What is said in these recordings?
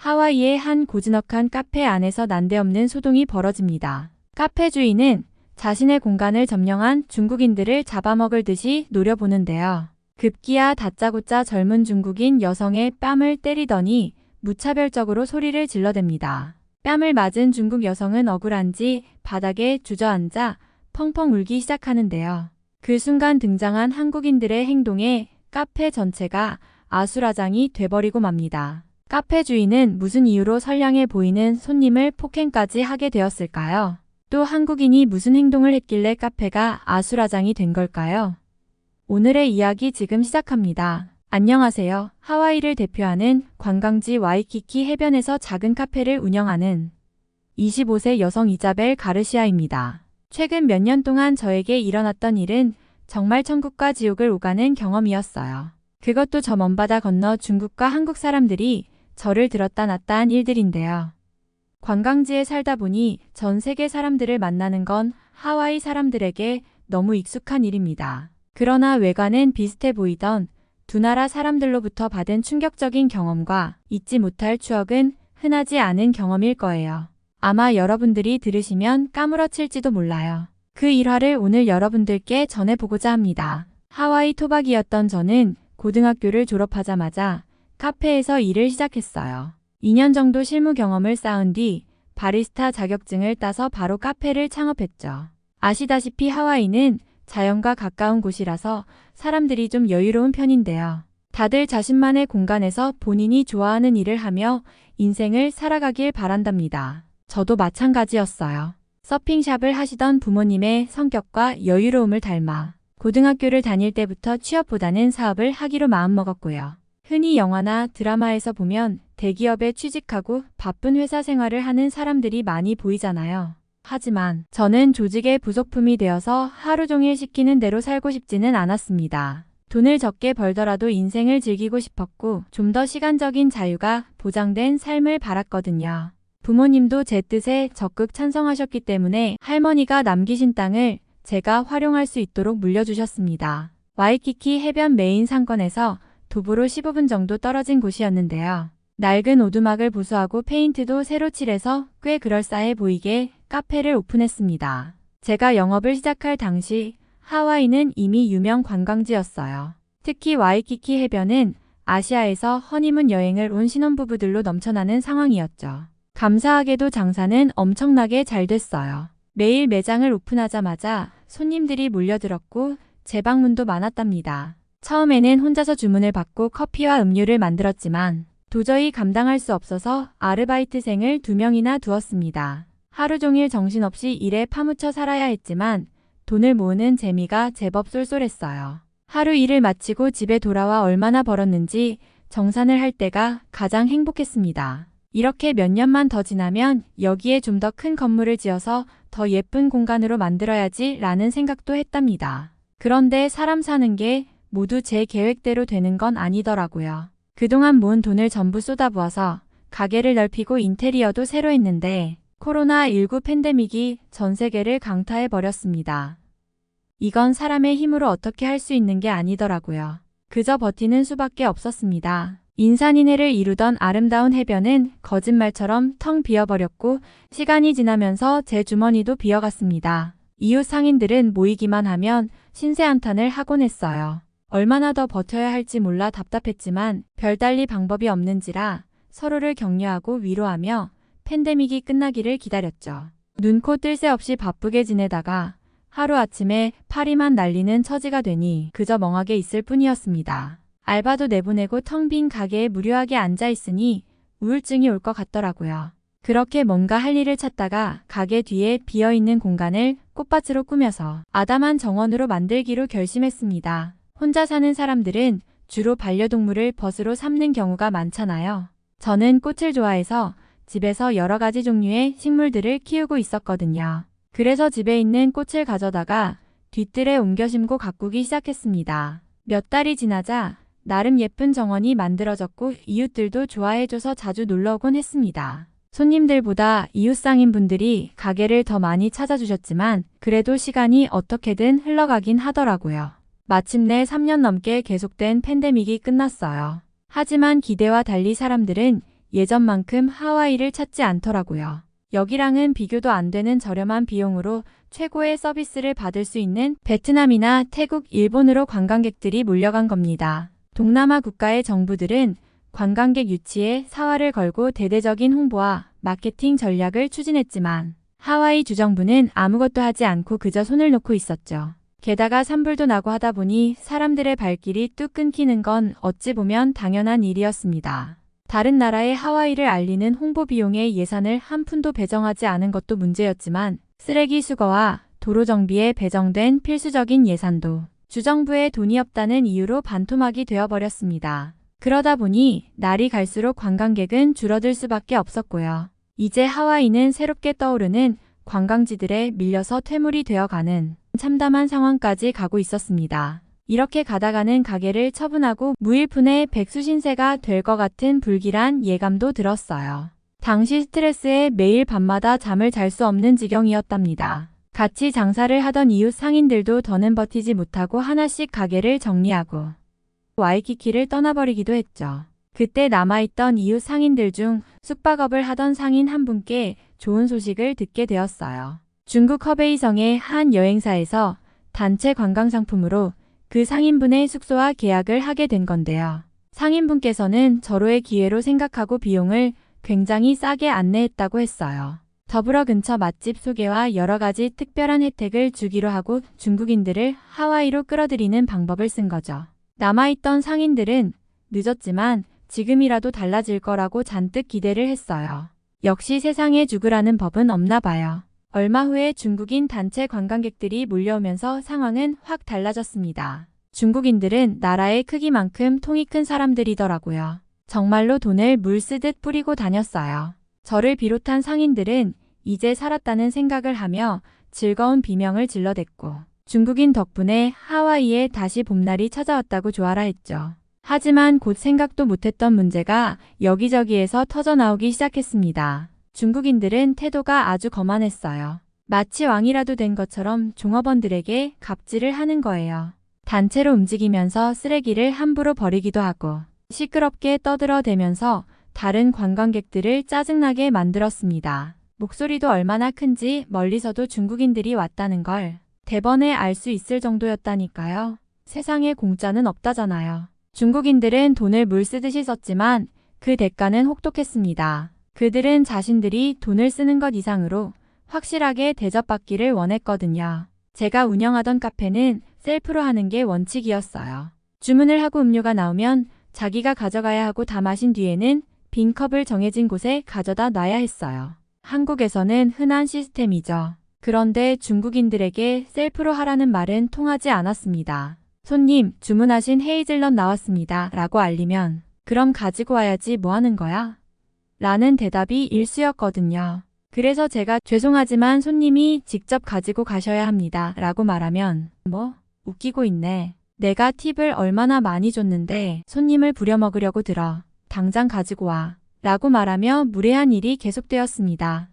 하와이의 한 고즈넉한 카페 안에서 난데없는 소동이 벌어집니다. 카페 주인은 자신의 공간을 점령한 중국인들을 잡아먹을 듯이 노려보는데요. 급기야 다짜고짜 젊은 중국인 여성의 뺨을 때리더니 무차별적으로 소리를 질러댑니다. 뺨을 맞은 중국 여성은 억울한지 바닥에 주저앉아 펑펑 울기 시작하는데요. 그 순간 등장한 한국인들의 행동에 카페 전체가 아수라장이 돼버리고 맙니다. 카페 주인은 무슨 이유로 선량해 보이는 손님을 폭행까지 하게 되었을까요? 또 한국인이 무슨 행동을 했길래 카페가 아수라장이 된 걸까요? 오늘의 이야기 지금 시작합니다. 안녕하세요. 하와이를 대표하는 관광지 와이키키 해변에서 작은 카페를 운영하는 25세 여성 이자벨 가르시아입니다. 최근 몇 년 동안 저에게 일어났던 일은 정말 천국과 지옥을 오가는 경험이었어요. 그것도 저 먼 바다 건너 중국과 한국 사람들이 저를 들었다 놨다 한 일들인데요. 관광지에 살다 보니 전 세계 사람들을 만나는 건 하와이 사람들에게 너무 익숙한 일입니다. 그러나 외관은 비슷해 보이던 두 나라 사람들로부터 받은 충격적인 경험과 잊지 못할 추억은 흔하지 않은 경험일 거예요. 아마 여러분들이 들으시면 까무러칠지도 몰라요. 그 일화를 오늘 여러분들께 전해보고자 합니다. 하와이 토박이였던 저는 고등학교를 졸업하자마자 카페에서 일을 시작했어요. 2년 정도 실무 경험을 쌓은 뒤 바리스타 자격증을 따서 바로 카페를 창업했죠. 아시다시피 하와이는 자연과 가까운 곳이라서 사람들이 좀 여유로운 편인데요. 다들 자신만의 공간에서 본인이 좋아하는 일을 하며 인생을 살아가길 바란답니다. 저도 마찬가지였어요. 서핑샵을 하시던 부모님의 성격과 여유로움을 닮아 고등학교를 다닐 때부터 취업보다는 사업을 하기로 마음먹었고요. 흔히 영화나 드라마에서 보면 대기업에 취직하고 바쁜 회사 생활을 하는 사람들이 많이 보이잖아요. 하지만 저는 조직의 부속품이 되어서 하루 종일 시키는 대로 살고 싶지는 않았습니다. 돈을 적게 벌더라도 인생을 즐기고 싶었고 좀 더 시간적인 자유가 보장된 삶을 바랐거든요. 부모님도 제 뜻에 적극 찬성하셨기 때문에 할머니가 남기신 땅을 제가 활용할 수 있도록 물려주셨습니다. 와이키키 해변 메인 상권에서 도보로 15분 정도 떨어진 곳이었는데요. 낡은 오두막을 보수하고 페인트도 새로 칠해서 꽤 그럴싸해 보이게 카페를 오픈했습니다. 제가 영업을 시작할 당시 하와이는 이미 유명 관광지였어요. 특히 와이키키 해변은 아시아에서 허니문 여행을 온 신혼부부들로 넘쳐나는 상황이었죠. 감사하게도 장사는 엄청나게 잘 됐어요. 매일 매장을 오픈하자마자 손님들이 몰려들었고 재방문도 많았답니다. 처음에는 혼자서 주문을 받고 커피와 음료를 만들었지만 도저히 감당할 수 없어서 아르바이트생을 2명이나 두었습니다. 하루 종일 정신없이 일에 파묻혀 살아야 했지만 돈을 모으는 재미가 제법 쏠쏠했어요. 하루 일을 마치고 집에 돌아와 얼마나 벌었는지 정산을 할 때가 가장 행복했습니다. 이렇게 몇 년만 더 지나면 여기에 좀 더 큰 건물을 지어서 더 예쁜 공간으로 만들어야지 라는 생각도 했답니다. 그런데 사람 사는 게 모두 제 계획대로 되는 건 아니더라고요. 그동안 모은 돈을 전부 쏟아부어서 가게를 넓히고 인테리어도 새로 했는데 코로나19 팬데믹이 전 세계를 강타해버렸습니다. 이건 사람의 힘으로 어떻게 할 수 있는 게 아니더라고요. 그저 버티는 수밖에 없었습니다. 인산인해를 이루던 아름다운 해변은 거짓말처럼 텅 비어버렸고 시간이 지나면서 제 주머니도 비어갔습니다. 이웃 상인들은 모이기만 하면 신세한탄을 하곤 했어요. 얼마나 더 버텨야 할지 몰라 답답했지만 별달리 방법이 없는지라 서로를 격려하고 위로하며 팬데믹이 끝나기를 기다렸죠. 눈코 뜰 새 없이 바쁘게 지내다가 하루아침에 파리만 날리는 처지가 되니 그저 멍하게 있을 뿐이었습니다. 알바도 내보내고 텅 빈 가게에 무료하게 앉아있으니 우울증이 올 것 같더라고요. 그렇게 뭔가 할 일을 찾다가 가게 뒤에 비어있는 공간을 꽃밭으로 꾸며서 아담한 정원으로 만들기로 결심했습니다. 혼자 사는 사람들은 주로 반려동물을 벗으로 삼는 경우가 많잖아요. 저는 꽃을 좋아해서 집에서 여러 가지 종류의 식물들을 키우고 있었거든요. 그래서 집에 있는 꽃을 가져다가 뒤뜰에 옮겨 심고 가꾸기 시작했습니다. 몇 달이 지나자 나름 예쁜 정원이 만들어졌고 이웃들도 좋아해줘서 자주 놀러오곤 했습니다. 손님들보다 이웃 상인분들이 가게를 더 많이 찾아주셨지만 그래도 시간이 어떻게든 흘러가긴 하더라고요. 마침내 3년 넘게 계속된 팬데믹이 끝났어요. 하지만 기대와 달리 사람들은 예전만큼 하와이를 찾지 않더라고요. 여기랑은 비교도 안 되는 저렴한 비용으로 최고의 서비스를 받을 수 있는 베트남이나 태국, 일본으로 관광객들이 몰려간 겁니다. 동남아 국가의 정부들은 관광객 유치에 사활을 걸고 대대적인 홍보와 마케팅 전략을 추진했지만 하와이 주정부는 아무것도 하지 않고 그저 손을 놓고 있었죠. 게다가 산불도 나고 하다 보니 사람들의 발길이 뚝 끊기는 건 어찌 보면 당연한 일이었습니다. 다른 나라의 하와이를 알리는 홍보 비용의 예산을 한 푼도 배정하지 않은 것도 문제였지만 쓰레기 수거와 도로 정비에 배정된 필수적인 예산도 주정부에 돈이 없다는 이유로 반토막이 되어버렸습니다. 그러다 보니 날이 갈수록 관광객은 줄어들 수밖에 없었고요. 이제 하와이는 새롭게 떠오르는 관광지들에 밀려서 퇴물이 되어가는 참담한 상황까지 가고 있었습니다. 이렇게 가다가는 가게를 처분하고 무일푼의 백수신세가 될 것 같은 불길한 예감도 들었어요. 당시 스트레스에 매일 밤마다 잠을 잘 수 없는 지경이었답니다. 같이 장사를 하던 이웃 상인들도 더는 버티지 못하고 하나씩 가게를 정리하고 와이키키를 떠나버리기도 했죠. 그때 남아있던 이웃 상인들 중 숙박업을 하던 상인 한 분께 좋은 소식을 듣게 되었어요. 중국 허베이성의 한 여행사에서 단체 관광상품으로 그 상인분의 숙소와 계약을 하게 된 건데요. 상인분께서는 절호의 기회로 생각하고 비용을 굉장히 싸게 안내했다고 했어요. 더불어 근처 맛집 소개와 여러 가지 특별한 혜택을 주기로 하고 중국인들을 하와이로 끌어들이는 방법을 쓴 거죠. 남아있던 상인들은 늦었지만 지금이라도 달라질 거라고 잔뜩 기대를 했어요. 역시 세상에 죽으라는 법은 없나 봐요. 얼마 후에 중국인 단체 관광객들이 몰려오면서 상황은 확 달라졌습니다. 중국인들은 나라의 크기만큼 통이 큰 사람들이더라고요. 정말로 돈을 물 쓰듯 뿌리고 다녔어요. 저를 비롯한 상인들은 이제 살았다는 생각을 하며 즐거운 비명을 질러댔고 중국인 덕분에 하와이에 다시 봄날이 찾아왔다고 좋아라 했죠. 하지만 곧 생각도 못했던 문제가 여기저기에서 터져나오기 시작했습니다. 중국인들은 태도가 아주 거만했어요. 마치 왕이라도 된 것처럼 종업원들에게 갑질을 하는 거예요. 단체로 움직이면서 쓰레기를 함부로 버리기도 하고 시끄럽게 떠들어대면서 다른 관광객들을 짜증나게 만들었습니다. 목소리도 얼마나 큰지 멀리서도 중국인들이 왔다는 걸 대번에 알 수 있을 정도였다니까요. 세상에 공짜는 없다잖아요. 중국인들은 돈을 물 쓰듯이 썼지만 그 대가는 혹독했습니다. 그들은 자신들이 돈을 쓰는 것 이상으로 확실하게 대접받기를 원했거든요. 제가 운영하던 카페는 셀프로 하는 게 원칙이었어요. 주문을 하고 음료가 나오면 자기가 가져가야 하고 다 마신 뒤에는 빈 컵을 정해진 곳에 가져다 놔야 했어요. 한국에서는 흔한 시스템이죠. 그런데 중국인들에게 셀프로 하라는 말은 통하지 않았습니다. 손님, 주문하신 헤이즐넛 나왔습니다. 라고 알리면 그럼 가지고 와야지 뭐 하는 거야? 라는 대답이 일쑤였거든요. 그래서 제가 죄송하지만 손님이 직접 가지고 가셔야 합니다. 라고 말하면 뭐? 웃기고 있네. 내가 팁을 얼마나 많이 줬는데 손님을 부려먹으려고 들어. 당장 가지고 와. 라고 말하며 무례한 일이 계속되었습니다.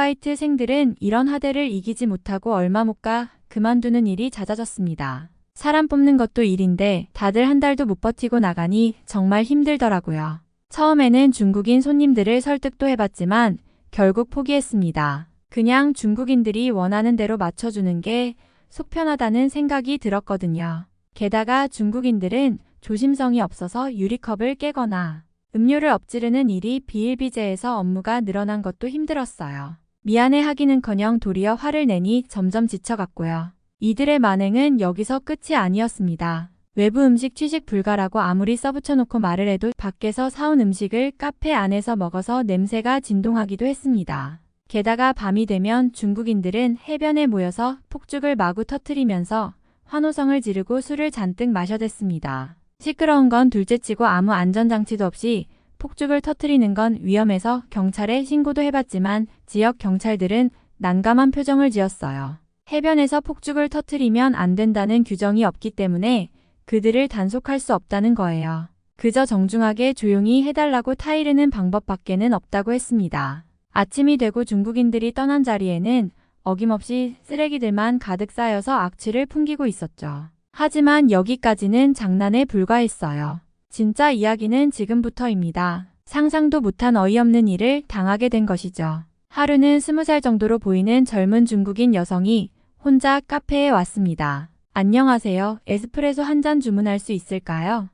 아르바이트생들은 이런 하대를 이기지 못하고 얼마 못 가 그만두는 일이 잦아졌습니다. 사람 뽑는 것도 일인데 다들 한 달도 못 버티고 나가니 정말 힘들더라고요. 처음에는 중국인 손님들을 설득도 해봤지만 결국 포기했습니다. 그냥 중국인들이 원하는 대로 맞춰주는 게 속 편하다는 생각이 들었거든요. 게다가 중국인들은 조심성이 없어서 유리컵을 깨거나 음료를 엎지르는 일이 비일비재해서 업무가 늘어난 것도 힘들었어요. 미안해 하기는커녕 도리어 화를 내니 점점 지쳐갔고요. 이들의 만행은 여기서 끝이 아니었습니다. 외부 음식 취식 불가라고 아무리 써붙여놓고 말을 해도 밖에서 사온 음식을 카페 안에서 먹어서 냄새가 진동하기도 했습니다. 게다가 밤이 되면 중국인들은 해변에 모여서 폭죽을 마구 터뜨리면서 환호성을 지르고 술을 잔뜩 마셔댔습니다. 시끄러운 건 둘째치고 아무 안전장치도 없이 폭죽을 터뜨리는 건 위험해서 경찰에 신고도 해봤지만 지역 경찰들은 난감한 표정을 지었어요. 해변에서 폭죽을 터뜨리면 안 된다는 규정이 없기 때문에 그들을 단속할 수 없다는 거예요. 그저 정중하게 조용히 해달라고 타이르는 방법밖에는 없다고 했습니다. 아침이 되고 중국인들이 떠난 자리에는 어김없이 쓰레기들만 가득 쌓여서 악취를 풍기고 있었죠. 하지만 여기까지는 장난에 불과했어요. 진짜 이야기는 지금부터입니다. 상상도 못한 어이없는 일을 당하게 된 것이죠. 하루는 20살 정도로 보이는 젊은 중국인 여성이 혼자 카페에 왔습니다. 안녕하세요. 에스프레소 한 잔 주문할 수 있을까요?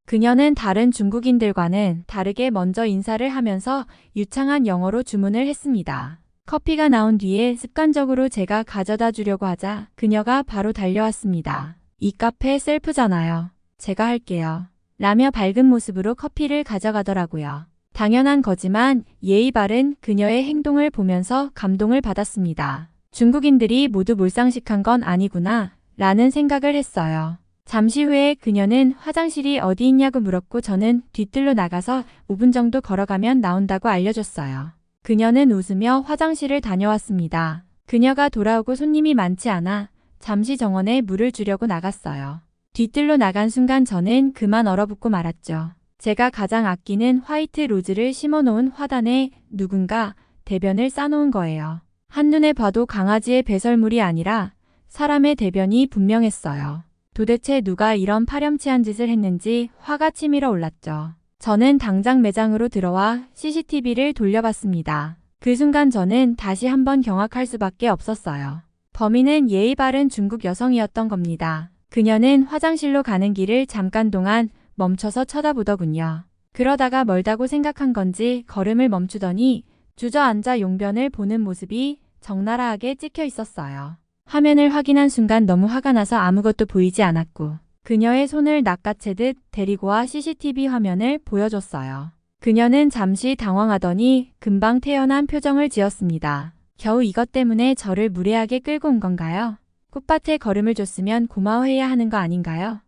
그녀는 다른 중국인들과는 다르게 먼저 인사를 하면서 유창한 영어로 주문을 했습니다. 커피가 나온 뒤에 습관적으로 제가 가져다 주려고 하자 그녀가 바로 달려왔습니다. 이 카페 셀프잖아요. 제가 할게요. 라며 밝은 모습으로 커피를 가져가더라고요. 당연한 거지만 예의 바른 그녀의 행동을 보면서 감동을 받았습니다. 중국인들이 모두 몰상식한 건 아니구나 라는 생각을 했어요. 잠시 후에 그녀는 화장실이 어디 있냐고 물었고 저는 뒤뜰로 나가서 5분 정도 걸어가면 나온다고 알려줬어요. 그녀는 웃으며 화장실을 다녀왔습니다. 그녀가 돌아오고 손님이 많지 않아 잠시 정원에 물을 주려고 나갔어요. 뒤뜰로 나간 순간 저는 그만 얼어붙고 말았죠. 제가 가장 아끼는 화이트 로즈를 심어놓은 화단에 누군가 대변을 싸놓은 거예요. 한눈에 봐도 강아지의 배설물이 아니라 사람의 대변이 분명했어요. 도대체 누가 이런 파렴치한 짓을 했는지 화가 치밀어 올랐죠. 저는 당장 매장으로 들어와 CCTV를 돌려봤습니다. 그 순간 저는 다시 한번 경악할 수밖에 없었어요. 범인은 예의 바른 중국 여성이었던 겁니다. 그녀는 화장실로 가는 길을 잠깐 동안 멈춰서 쳐다보더군요. 그러다가 멀다고 생각한 건지 걸음을 멈추더니 주저앉아 용변을 보는 모습이 적나라하게 찍혀 있었어요. 화면을 확인한 순간 너무 화가 나서 아무것도 보이지 않았고 그녀의 손을 낚아채듯 데리고 와 CCTV 화면을 보여줬어요. 그녀는 잠시 당황하더니 금방 태연한 표정을 지었습니다. 겨우 이것 때문에 저를 무례하게 끌고 온 건가요? 꽃밭에 걸음을 줬으면 고마워해야 하는 거 아닌가요?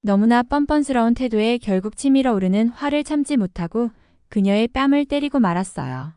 너무나 뻔뻔스러운 태도에 결국 치밀어 오르는 화를 참지 못하고 그녀의 뺨을 때리고 말았어요.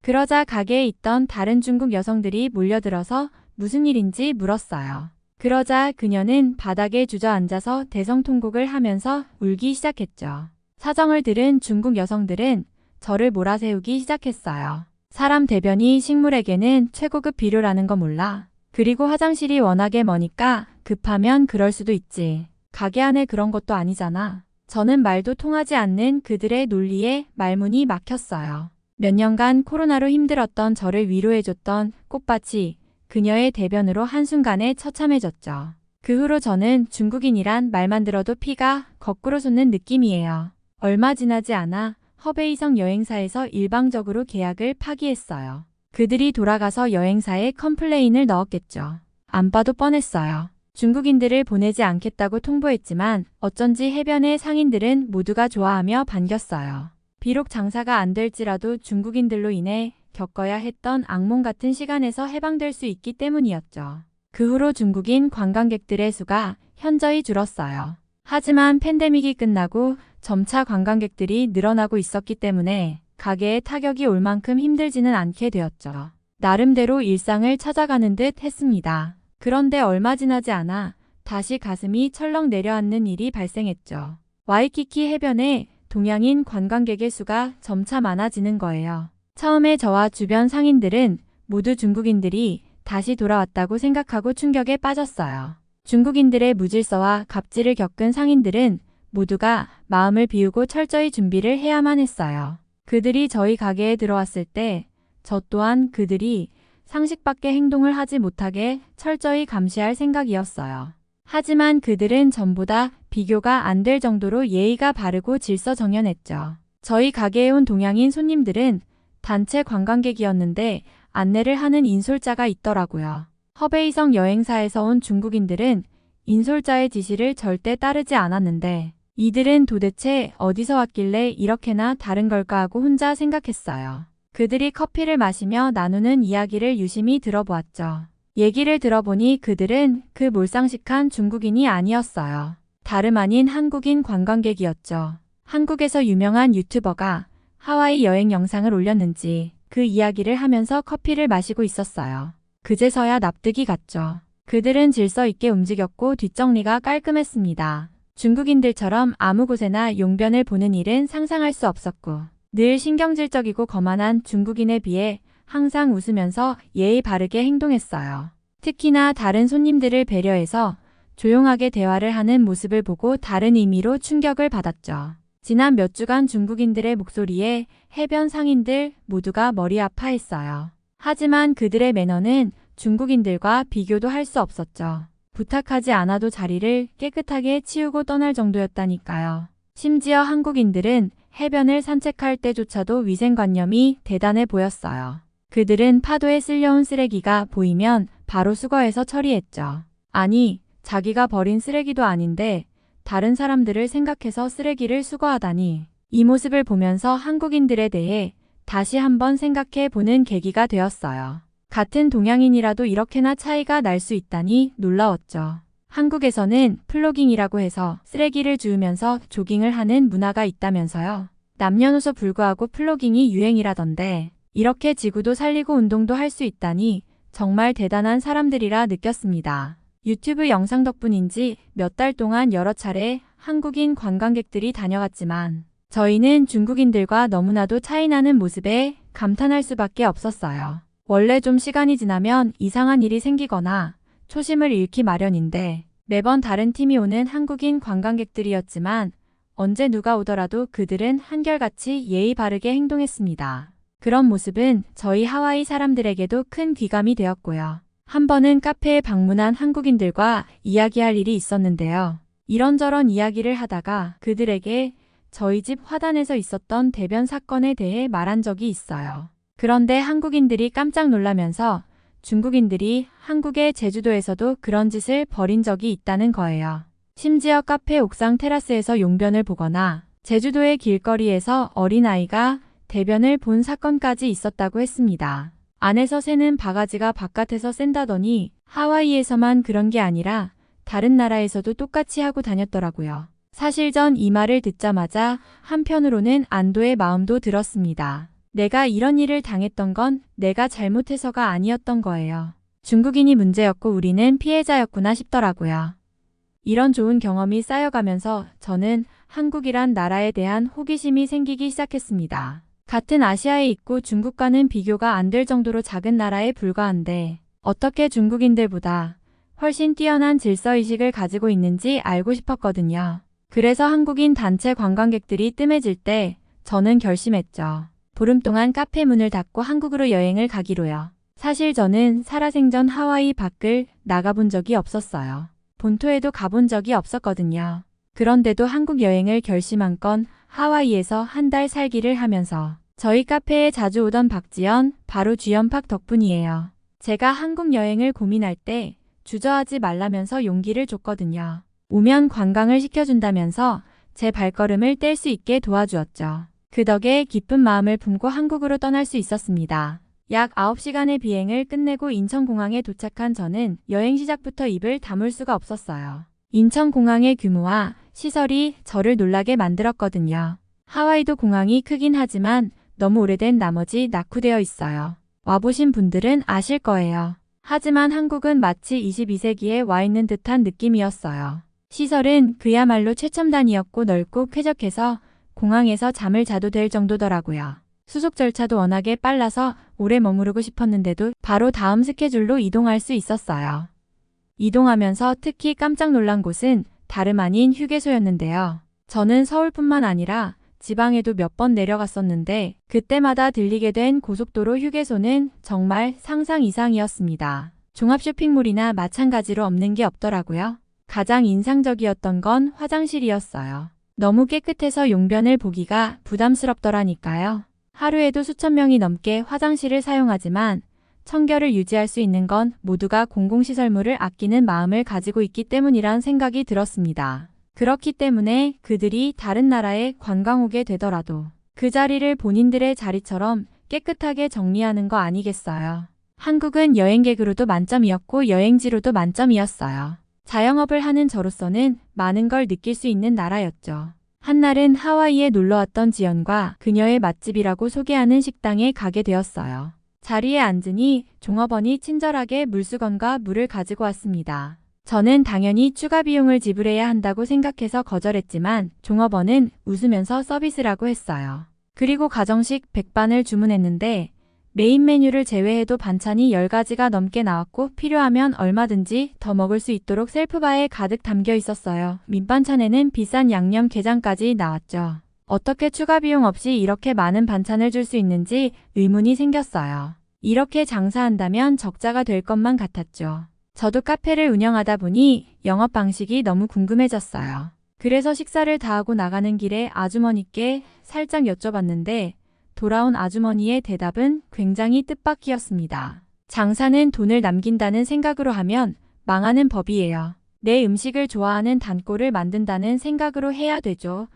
그러자 가게에 있던 다른 중국 여성들이 몰려들어서 무슨 일인지 물었어요. 그러자 그녀는 바닥에 주저앉아서 대성통곡을 하면서 울기 시작했죠. 사정을 들은 중국 여성들은 저를 몰아세우기 시작했어요. 사람 대변이 식물에게는 최고급 비료라는 거 몰라. 그리고 화장실이 워낙에 머니까 급하면 그럴 수도 있지. 가게 안에 그런 것도 아니잖아. 저는 말도 통하지 않는 그들의 논리에 말문이 막혔어요. 몇 년간 코로나로 힘들었던 저를 위로해줬던 꽃밭이 그녀의 대변으로 한순간에 처참해졌죠. 그 후로 저는 중국인이란 말만 들어도 피가 거꾸로 솟는 느낌이에요. 얼마 지나지 않아 허베이성 여행사에서 일방적으로 계약을 파기했어요. 그들이 돌아가서 여행사에 컴플레인을 넣었겠죠. 안 봐도 뻔했어요. 중국인들을 보내지 않겠다고 통보했지만 어쩐지 해변의 상인들은 모두가 좋아하며 반겼어요. 비록 장사가 안 될지라도 중국인들로 인해 겪어야 했던 악몽 같은 시간에서 해방될 수 있기 때문이었죠. 그 후로 중국인 관광객들의 수가 현저히 줄었어요. 하지만 팬데믹이 끝나고 점차 관광객들이 늘어나고 있었기 때문에 가게에 타격이 올 만큼 힘들지는 않게 되었죠. 나름대로 일상을 찾아가는 듯 했습니다. 그런데 얼마 지나지 않아 다시 가슴이 철렁 내려앉는 일이 발생했죠. 와이키키 해변에 동양인 관광객의 수가 점차 많아지는 거예요. 처음에 저와 주변 상인들은 모두 중국인들이 다시 돌아왔다고 생각하고 충격에 빠졌어요. 중국인들의 무질서와 갑질을 겪은 상인들은 모두가 마음을 비우고 철저히 준비를 해야만 했어요. 그들이 저희 가게에 들어왔을 때 저 또한 그들이 상식밖의 행동을 하지 못하게 철저히 감시할 생각이었어요. 하지만 그들은 전보다 비교가 안 될 정도로 예의가 바르고 질서정연했죠. 저희 가게에 온 동양인 손님들은 단체 관광객이었는데 안내를 하는 인솔자가 있더라고요. 허베이성 여행사에서 온 중국인들은 인솔자의 지시를 절대 따르지 않았는데 이들은 도대체 어디서 왔길래 이렇게나 다른 걸까 하고 혼자 생각했어요. 그들이 커피를 마시며 나누는 이야기를 유심히 들어보았죠. 얘기를 들어보니 그들은 그 몰상식한 중국인이 아니었어요. 다름 아닌 한국인 관광객이었죠. 한국에서 유명한 유튜버가 하와이 여행 영상을 올렸는지 그 이야기를 하면서 커피를 마시고 있었어요. 그제서야 납득이 갔죠. 그들은 질서 있게 움직였고 뒷정리가 깔끔했습니다. 중국인들처럼 아무 곳에나 용변을 보는 일은 상상할 수 없었고 늘 신경질적이고 거만한 중국인에 비해 항상 웃으면서 예의 바르게 행동했어요. 특히나 다른 손님들을 배려해서 조용하게 대화를 하는 모습을 보고 다른 의미로 충격을 받았죠. 지난 몇 주간 중국인들의 목소리에 해변 상인들 모두가 머리 아파했어요. 하지만 그들의 매너는 중국인들과 비교도 할 수 없었죠. 부탁하지 않아도 자리를 깨끗하게 치우고 떠날 정도였다니까요. 심지어 한국인들은 해변을 산책할 때조차도 위생관념이 대단해 보였어요. 그들은 파도에 쓸려온 쓰레기가 보이면 바로 수거해서 처리했죠. 아니, 자기가 버린 쓰레기도 아닌데 다른 사람들을 생각해서 쓰레기를 수거하다니. 이 모습을 보면서 한국인들에 대해 다시 한번 생각해 보는 계기가 되었어요. 같은 동양인이라도 이렇게나 차이가 날 수 있다니 놀라웠죠. 한국에서는 플로깅이라고 해서 쓰레기를 주우면서 조깅을 하는 문화가 있다면서요. 남녀노소 불구하고 플로깅이 유행이라던데 이렇게 지구도 살리고 운동도 할 수 있다니 정말 대단한 사람들이라 느꼈습니다. 유튜브 영상 덕분인지 몇 달 동안 여러 차례 한국인 관광객들이 다녀갔지만 저희는 중국인들과 너무나도 차이나는 모습에 감탄할 수밖에 없었어요. 원래 좀 시간이 지나면 이상한 일이 생기거나 초심을 잃기 마련인데 매번 다른 팀이 오는 한국인 관광객들이었지만 언제 누가 오더라도 그들은 한결같이 예의 바르게 행동했습니다. 그런 모습은 저희 하와이 사람들에게도 큰 귀감이 되었고요. 한 번은 카페에 방문한 한국인들과 이야기할 일이 있었는데요. 이런저런 이야기를 하다가 그들에게 저희 집 화단에서 있었던 대변 사건에 대해 말한 적이 있어요. 그런데 한국인들이 깜짝 놀라면서 중국인들이 한국의 제주도에서도 그런 짓을 벌인 적이 있다는 거예요. 심지어 카페 옥상 테라스에서 용변을 보거나 제주도의 길거리에서 어린아이가 대변을 본 사건까지 있었다고 했습니다. 안에서 새는 바가지가 바깥에서 샌다더니 하와이에서만 그런 게 아니라 다른 나라에서도 똑같이 하고 다녔더라고요. 사실 전 이 말을 듣자마자 한편으로는 안도의 마음도 들었습니다. 내가 이런 일을 당했던 건 내가 잘못해서가 아니었던 거예요. 중국인이 문제였고 우리는 피해자였구나 싶더라고요. 이런 좋은 경험이 쌓여가면서 저는 한국이란 나라에 대한 호기심이 생기기 시작했습니다. 같은 아시아에 있고 중국과는 비교가 안 될 정도로 작은 나라에 불과한데 어떻게 중국인들보다 훨씬 뛰어난 질서의식을 가지고 있는지 알고 싶었거든요. 그래서 한국인 단체 관광객들이 뜸해질 때 저는 결심했죠. 보름 동안 카페 문을 닫고 한국으로 여행을 가기로요. 사실 저는 살아생전 하와이 밖을 나가본 적이 없었어요. 본토에도 가본 적이 없었거든요. 그런데도 한국 여행을 결심한 건 하와이에서 한 달 살기를 하면서 저희 카페에 자주 오던 박지연, 바로 주연팍 덕분이에요. 제가 한국 여행을 고민할 때 주저하지 말라면서 용기를 줬거든요. 오면 관광을 시켜준다면서 제 발걸음을 뗄 수 있게 도와주었죠. 그 덕에 기쁜 마음을 품고 한국으로 떠날 수 있었습니다. 약 9시간의 비행을 끝내고 인천공항에 도착한 저는 여행 시작부터 입을 다물 수가 없었어요. 인천공항의 규모와 시설이 저를 놀라게 만들었거든요. 하와이도 공항이 크긴 하지만 너무 오래된 나머지 낙후되어 있어요. 와보신 분들은 아실 거예요. 하지만 한국은 마치 22세기에 와 있는 듯한 느낌이었어요. 시설은 그야말로 최첨단이었고 넓고 쾌적해서 공항에서 잠을 자도 될 정도더라고요. 수속 절차도 워낙에 빨라서 오래 머무르고 싶었는데도 바로 다음 스케줄로 이동할 수 있었어요. 이동하면서 특히 깜짝 놀란 곳은 다름 아닌 휴게소였는데요. 저는 서울뿐만 아니라 지방에도 몇 번 내려갔었는데 그때마다 들리게 된 고속도로 휴게소는 정말 상상 이상이었습니다. 종합 쇼핑몰이나 마찬가지로 없는 게 없더라고요. 가장 인상적이었던 건 화장실이었어요. 너무 깨끗해서 용변을 보기가 부담스럽더라니까요. 하루에도 수천 명이 넘게 화장실을 사용하지만 청결을 유지할 수 있는 건 모두가 공공시설물을 아끼는 마음을 가지고 있기 때문이란 생각이 들었습니다. 그렇기 때문에 그들이 다른 나라에 관광 오게 되더라도 그 자리를 본인들의 자리처럼 깨끗하게 정리하는 거 아니겠어요. 한국은 여행객으로도 만점이었고 여행지로도 만점이었어요. 자영업을 하는 저로서는 많은 걸 느낄 수 있는 나라였죠. 한날은 하와이에 놀러왔던 지연과 그녀의 맛집이라고 소개하는 식당에 가게 되었어요. 자리에 앉으니 종업원이 친절하게 물수건과 물을 가지고 왔습니다. 저는 당연히 추가 비용을 지불해야 한다고 생각해서 거절했지만 종업원은 웃으면서 서비스라고 했어요. 그리고 가정식 백반을 주문했는데 메인 메뉴를 제외해도 반찬이 10가지가 넘게 나왔고 필요하면 얼마든지 더 먹을 수 있도록 셀프바에 가득 담겨 있었어요. 밑반찬에는 비싼 양념 게장까지 나왔죠. 어떻게 추가 비용 없이 이렇게 많은 반찬을 줄 수 있는지 의문이 생겼어요. 이렇게 장사한다면 적자가 될 것만 같았죠. 저도 카페를 운영하다 보니 영업 방식이 너무 궁금해졌어요. 그래서 식사를 다 하고 나가는 길에 아주머니께 살짝 여쭤봤는데 돌아온 아주머니의 대답은 굉장히 뜻밖이었습니다. 장사는 돈을 남긴다는 생각으로 하면 망하는 법이에요. 내 음식을 좋아하는 단골을 만든다는 생각으로 해야 되죠.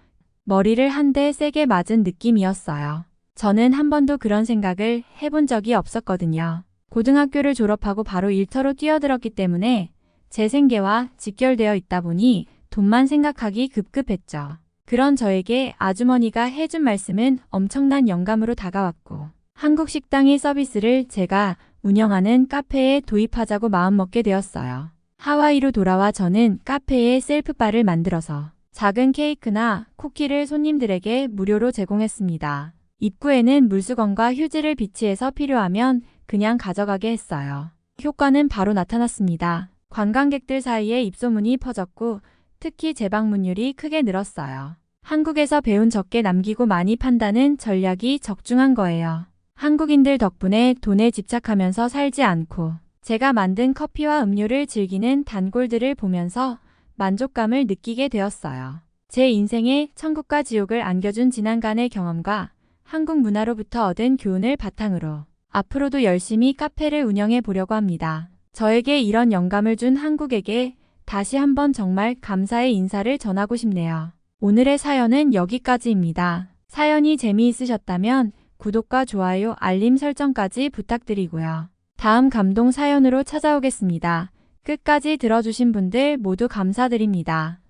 머리를 한 대 세게 맞은 느낌이었어요. 저는 한 번도 그런 생각을 해본 적이 없었거든요. 고등학교를 졸업하고 바로 일터로 뛰어들었기 때문에 제 생계와 직결되어 있다 보니 돈만 생각하기 급급했죠. 그런 저에게 아주머니가 해준 말씀은 엄청난 영감으로 다가왔고 한국 식당의 서비스를 제가 운영하는 카페에 도입하자고 마음먹게 되었어요. 하와이로 돌아와 저는 카페에 셀프바를 만들어서 작은 케이크나 쿠키를 손님들에게 무료로 제공했습니다. 입구에는 물수건과 휴지를 비치해서 필요하면 그냥 가져가게 했어요. 효과는 바로 나타났습니다. 관광객들 사이에 입소문이 퍼졌고 특히 재방문율이 크게 늘었어요. 한국에서 배운 적게 남기고 많이 판다는 전략이 적중한 거예요. 한국인들 덕분에 돈에 집착하면서 살지 않고 제가 만든 커피와 음료를 즐기는 단골들을 보면서 만족감을 느끼게 되었어요. 제 인생에 천국과 지옥을 안겨준 지난간의 경험과 한국 문화로부터 얻은 교훈을 바탕으로 앞으로도 열심히 카페를 운영해 보려고 합니다. 저에게 이런 영감을 준 한국에게 다시 한번 정말 감사의 인사를 전하고 싶네요. 오늘의 사연은 여기까지입니다. 사연이 재미있으셨다면 구독과 좋아요, 알림 설정까지 부탁드리고요. 다음 감동 사연으로 찾아오겠습니다. 끝까지 들어주신 분들 모두 감사드립니다.